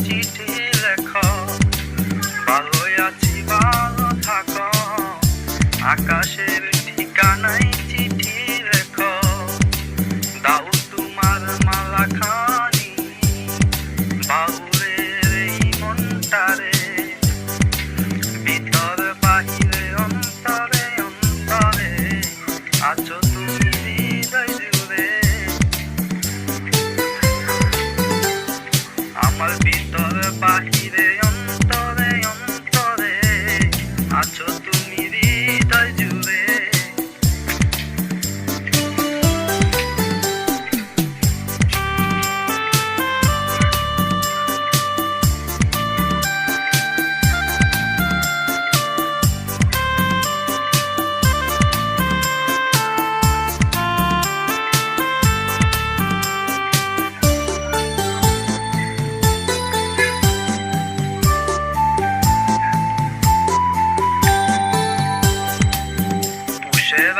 চিঠি লেখো, ভালো আছি ভালো থাকো, আকাশের ঠিকানায় চিঠি লেখো, দাও তোমার মালা খানি বাউরের এই মনটারে, ভিতর বাহিরে অন্তরে অন্তরে আছো তুমি হৃদয় জুড়ে। আমার ভিতর বাহিরে অন্তরে অন্তরে আছো তুমি হৃদয় জুড়ে।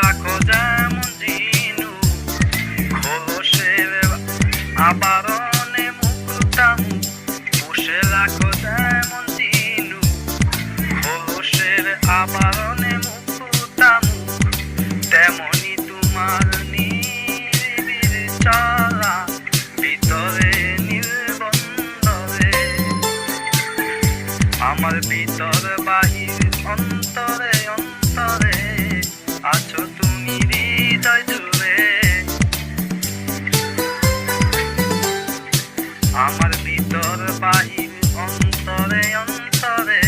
রাখো যেমন জিনু খোলসের আবরণে মুক্তামু, পুষে রাখো যেমন জিনু খোলসের আবরণে মুক্তামু, তেমনি তোমার নিরিবিলি চলা ভিতরে নির্বন্ধরে, আমার ভিতর বাহির অন্তরে অন্তরে আছো তুমি হৃদয় জুড়ে। আমার ভিতর বাহির অন্তরে অন্তরে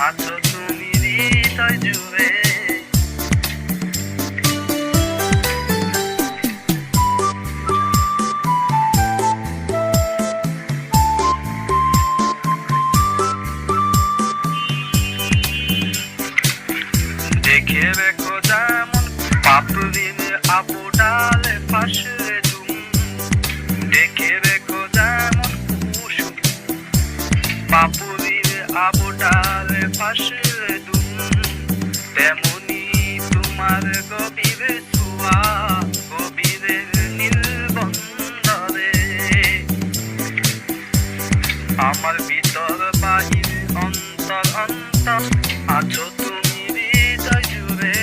আছো তুমি হৃদয় জুড়ে। দেখে রেখো যেমন পাপড়ির আবু ডালে পাশে জুম, দেখে রেখো যেমন কুসুম পাপড়ির আবু ডালে পাশে জুম, তেমনি তোমার গভীর ছোঁয়া গভীরের নির্বন্ধরে, আমার ভিতর বাহির অন্তর অন্তর আছো তুমি হৃদয় জুড়ে।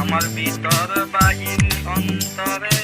আমার ভিতর বাহির অন্তরে